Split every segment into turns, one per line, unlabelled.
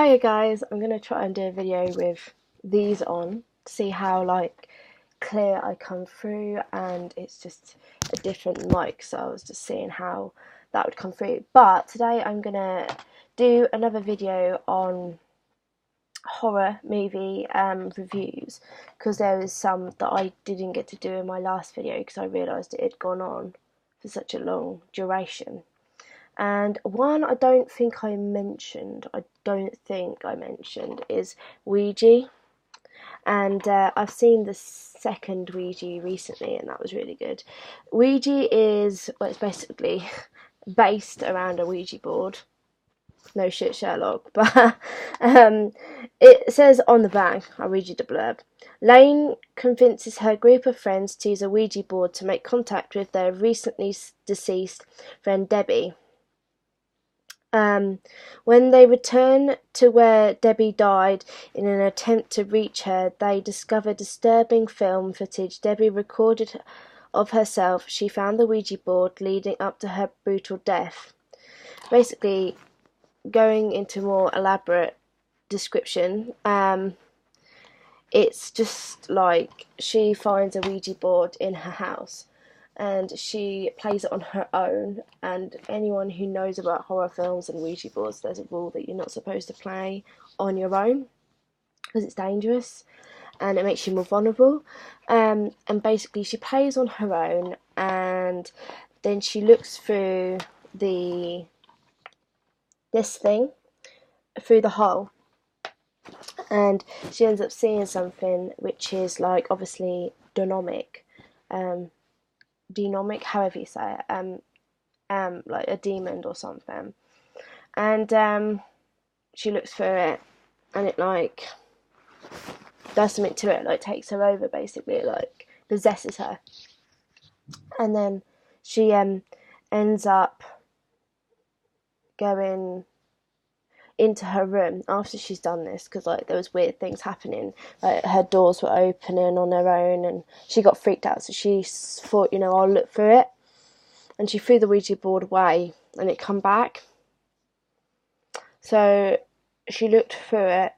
Hiya guys, I'm going to try and do a video with these on, see how like clear I come through, and it's just a different mic, so I was just seeing how that would come through. But today I'm going to do another video on horror movie reviews, because there was some that I didn't get to do in my last video because I realised it had gone on for such a long duration. And one I don't think I mentioned is Ouija. And I've seen the second Ouija recently, and that was really good. Ouija is, well, it's basically based around a Ouija board. No shit, Sherlock. But it says on the back, I'll read you the blurb. Lane convinces her group of friends to use a Ouija board to make contact with their recently deceased friend Debbie. When they return to where Debbie died in an attempt to reach her, they discover disturbing film footage Debbie recorded of herself. She found the Ouija board leading up to her brutal death. Basically, going into more elaborate description, it's just like she finds a Ouija board in her house and she plays it on her own, and anyone who knows about horror films and Ouija boards, there's a rule that you're not supposed to play on your own because it's dangerous and it makes you more vulnerable. And basically she plays on her own, and then she looks through this thing through the hole, and she ends up seeing something which is like obviously demonic, however you say it, like a demon or something. And she looks through it, and it like does something to it, like takes her over, basically, it like possesses her. And then she ends up going into her room after she's done this, because like there was weird things happening, like her doors were opening on her own, and she got freaked out, so she thought, I'll look through it, and she threw the Ouija board away and it come back. So she looked through it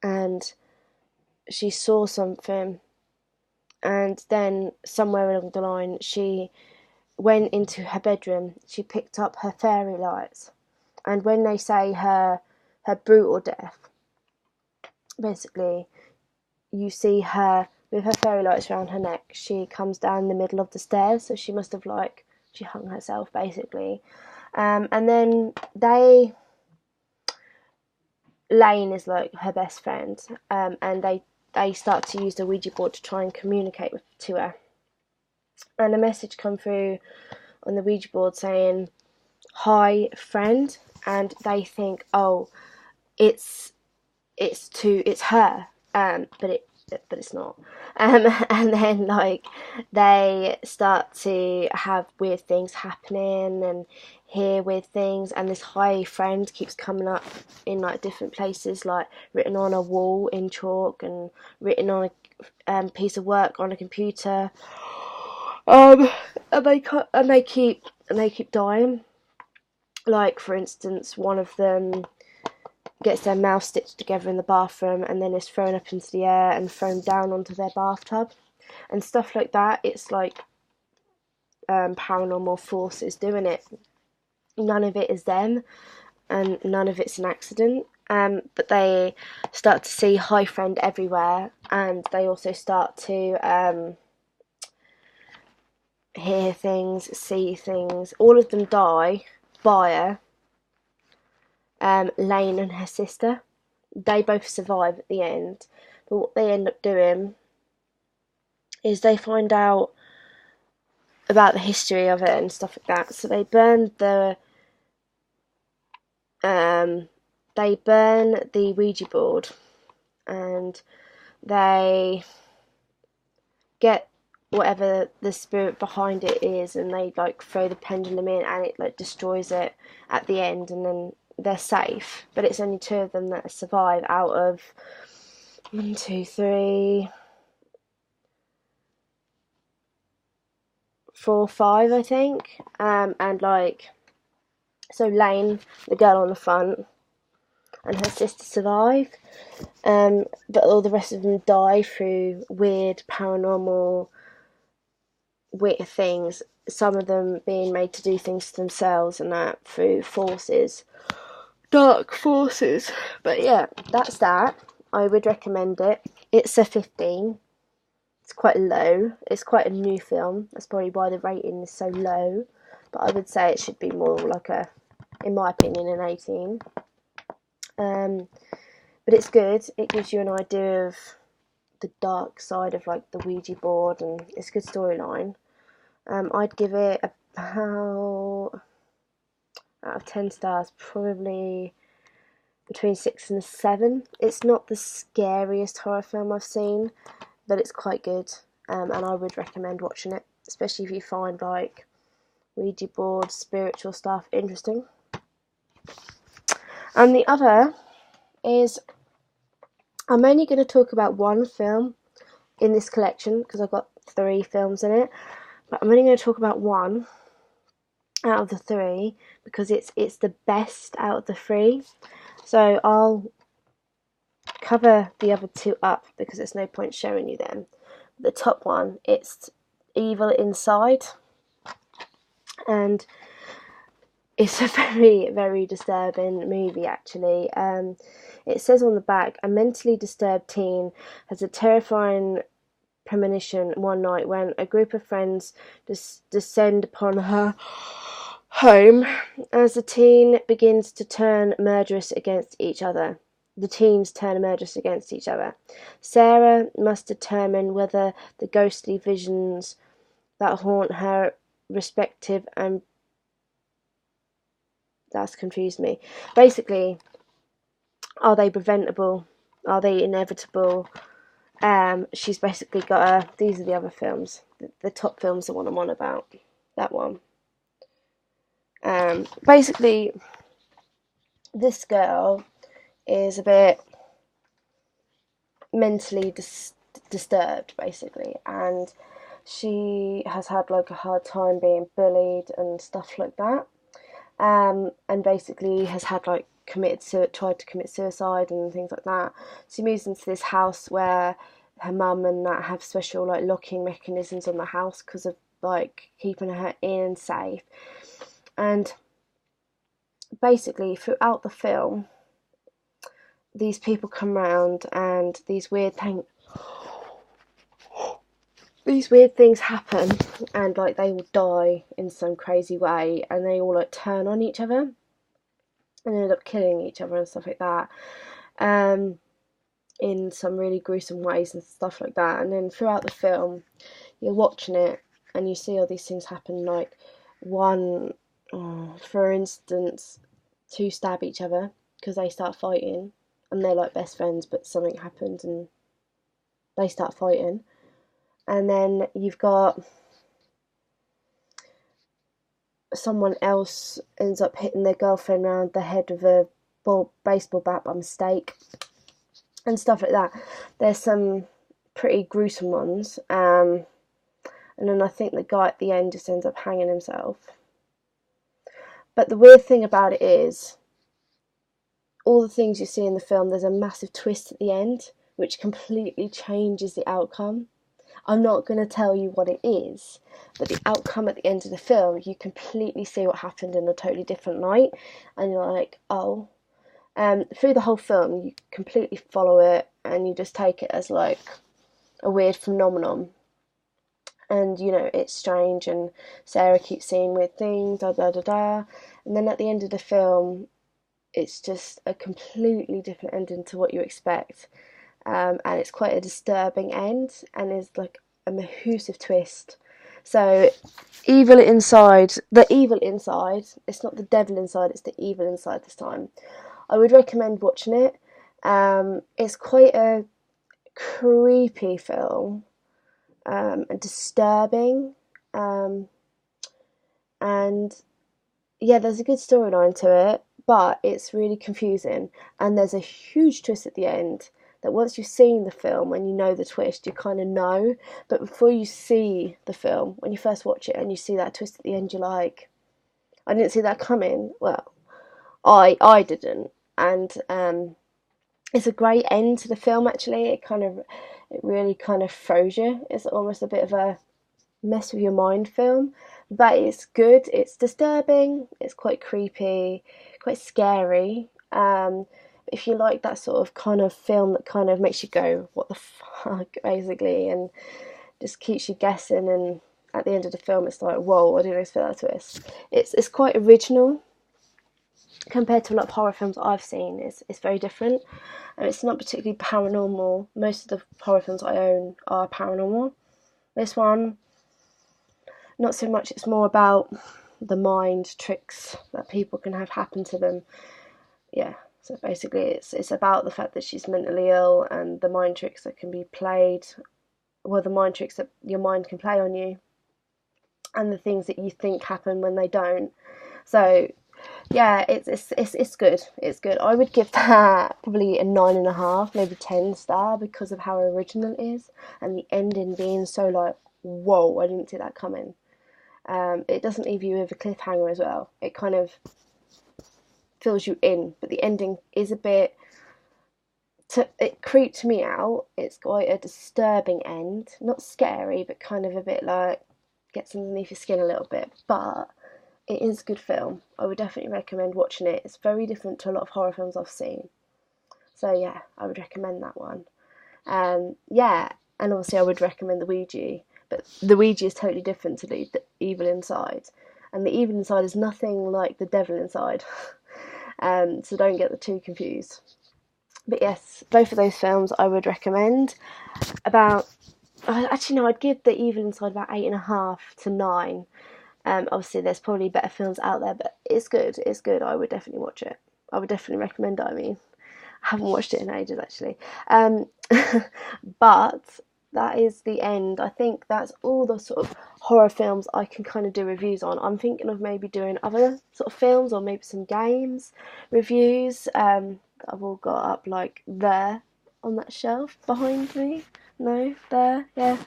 and she saw something, and then somewhere along the line she went into her bedroom. She picked up her fairy lights, and when they say her brutal death, basically you see her with her fairy lights around her neck. She comes down the middle of the stairs, so she must have she hung herself, basically. And then Lane is like her best friend, and they start to use the Ouija board to try and communicate to her. And a message come through on the Ouija board saying, "Hi, friend," and they think, oh, it's her, but it's not. And then like they start to have weird things happening and hear weird things, and this hi friend keeps coming up in like different places, like written on a wall in chalk and written on a piece of work on a computer. And they keep dying. Like, for instance, one of them gets their mouth stitched together in the bathroom and then is thrown up into the air and thrown down onto their bathtub and stuff like that. It's like paranormal forces doing it. None of it is them, and none of it's an accident. But they start to see hi friend everywhere, and they also start to hear things, see things. All of them die bar Lane and her sister. They both survive at the end, but what they end up doing is they find out about the history of it and stuff like that. So they burn the Ouija board, and they get whatever the spirit behind it is, and they like throw the pendulum in, and it like destroys it at the end, and then they're safe. But it's only two of them that survive out of 1, 2, 3, 4, 5, I think. And like, so Lane, the girl on the front, and her sister survive. But all the rest of them die through weird paranormal weird things. Some of them being made to do things to themselves and that through forces, dark forces. But yeah, that's that. I would recommend it. It's a 15. It's quite low. It's quite a new film. That's probably why the rating is so low. But I would say it should be more like a, in my opinion, an 18. But it's good. It gives you an idea of the dark side of like the Ouija board, and it's a good storyline. I'd give it about, out of 10 stars, probably between 6 and 7. It's not the scariest horror film I've seen, but it's quite good, and I would recommend watching it, especially if you find like Ouija board, spiritual stuff interesting. And the other is, I'm only going to talk about one film in this collection because I've got 3 films in it, but I'm only going to talk about one out of the 3 because it's the best out of the 3. So I'll cover the other 2 up because there's no point showing you them. The top one, it's Evil Inside, and it's a very, very disturbing movie actually. It says on the back, a mentally disturbed teen has a terrifying premonition one night when a group of friends descend upon her home as the teen begins to turn murderous against each other. The teens turn murderous against each other. Sarah must determine whether the ghostly visions that haunt her respective and that's confused me. Basically, are they preventable? Are they inevitable? She's basically got these are the other films. The top film's the one I'm on about. That one. Basically, this girl is a bit mentally disturbed, basically, and she has had like a hard time being bullied and stuff like that. And basically has had like tried to commit suicide and things like that. She moves into this house where her mum and that have special like locking mechanisms on the house because of like keeping her in safe. And basically throughout the film, these people come round and these weird things happen, and like they all die in some crazy way, and they all like turn on each other and end up killing each other and stuff like that, in some really gruesome ways and stuff like that. And then throughout the film, you're watching it and you see all these things happen, like one, for instance, 2 stab each other because they start fighting, and they're like best friends, but something happens and they start fighting. And then you've got someone else ends up hitting their girlfriend around the head with a baseball bat by mistake and stuff like that. There's some pretty gruesome ones, and then I think the guy at the end just ends up hanging himself. But the weird thing about it is, all the things you see in the film, there's a massive twist at the end which completely changes the outcome. I'm not going to tell you what it is, but the outcome at the end of the film, you completely see what happened in a totally different light, and you're like, oh. Through the whole film, you completely follow it, and you just take it as like a weird phenomenon. And you know, it's strange, and Sarah keeps seeing weird things, da da da da. And then at the end of the film, it's just a completely different ending to what you expect. And it's quite a disturbing end, and is like a massive twist. So, Evil Inside, the evil inside, it's not the devil inside, it's the evil inside this time. I would recommend watching it. It's quite a creepy film, and disturbing, and yeah, there's a good storyline to it, but it's really confusing, and there's a huge twist at the end that once you've seen the film and you know the twist, you kind of know, but before you see the film, when you first watch it and you see that twist at the end, you're like, I didn't see that coming. Well, I didn't. and it's a great end to the film. Actually, it really kind of throws you. It's almost a bit of a mess with your mind film, but it's good. It's disturbing. It's quite creepy, quite scary. If you like that sort of kind of film that kind of makes you go, "What the fuck," basically, and just keeps you guessing, and at the end of the film, it's like, "Whoa, I didn't expect that twist." It's quite original compared to a lot of horror films I've seen. It's very different, and it's not particularly paranormal. Most of the horror films I own are paranormal. This one, not so much. It's more about the mind tricks that people can have happen to them. Yeah, so basically it's about the fact that she's mentally ill and the mind tricks that can be played, well, the mind tricks that your mind can play on you, and the things that you think happen when they don't. So yeah, it's good. It's good. I would give that probably a 9.5, maybe 10 star, because of how original it is, and the ending being so like, whoa, I didn't see that coming. It doesn't leave you with a cliffhanger as well. It kind of fills you in, but the ending is a bit. It creeped me out. It's quite a disturbing end, not scary, but kind of a bit like gets underneath your skin a little bit. But it is a good film. I would definitely recommend watching it. It's very different to a lot of horror films I've seen. So yeah, I would recommend that one. Yeah, and obviously I would recommend the Ouija, but the Ouija is totally different to the Evil Inside, and the Evil Inside is nothing like the Devil Inside. So don't get the two confused. But yes, both of those films I would recommend. Actually no, I'd give the Evil Inside about 8.5 to 9. Obviously there's probably better films out there, but it's good. It's good. I would definitely watch it. I would definitely recommend it. I mean, I haven't watched it in ages actually. But that is the end. I think that's all the sort of horror films I can kind of do reviews on. I'm thinking of maybe doing other sort of films, or maybe some games reviews. I've all got up like there on that shelf behind me. No, there, yeah.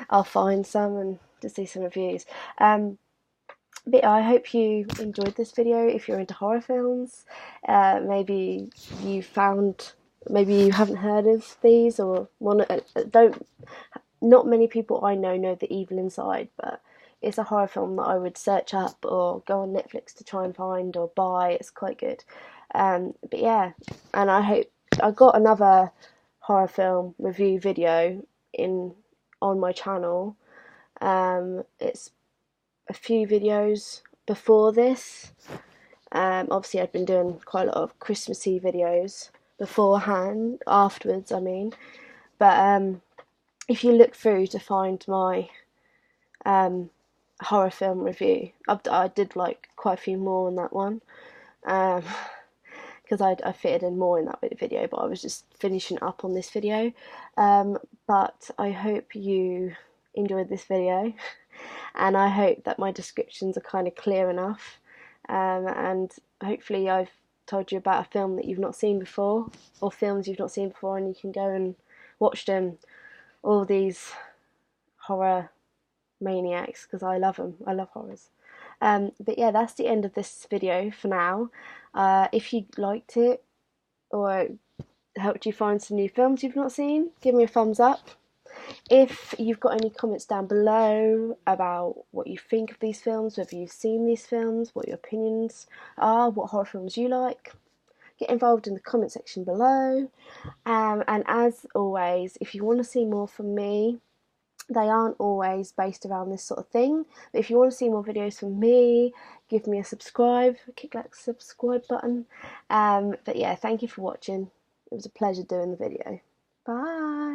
I'll find some and just do some reviews. But I hope you enjoyed this video. If you're into horror films, maybe you found, maybe you haven't heard of these, or not many people I know The Evil Inside, but it's a horror film that I would search up or go on Netflix to try and find or buy. It's quite good. But yeah, and I hope I got another horror film review video on my channel. It's a few videos before this. Obviously I'd been doing quite a lot of Christmassy videos beforehand, afterwards I mean, but if you look through to find my horror film review, I did like quite a few more on that one, because I fitted in more in that video, but I was just finishing up on this video. But I hope you enjoyed this video, and I hope that my descriptions are kind of clear enough, and hopefully I've told you about a film that you've not seen before, or films you've not seen before, and you can go and watch them, all these horror maniacs, because I love them. I love horrors. But yeah, that's the end of this video for now. If you liked it, or helped you find some new films you've not seen, give me a thumbs up. If you've got any comments down below about what you think of these films, whether you've seen these films, what your opinions are, what horror films you like, get involved in the comment section below. And as always, if you want to see more from me, they aren't always based around this sort of thing, but if you want to see more videos from me, give me a subscribe, click that subscribe button. But yeah, thank you for watching. It was a pleasure doing the video. Bye.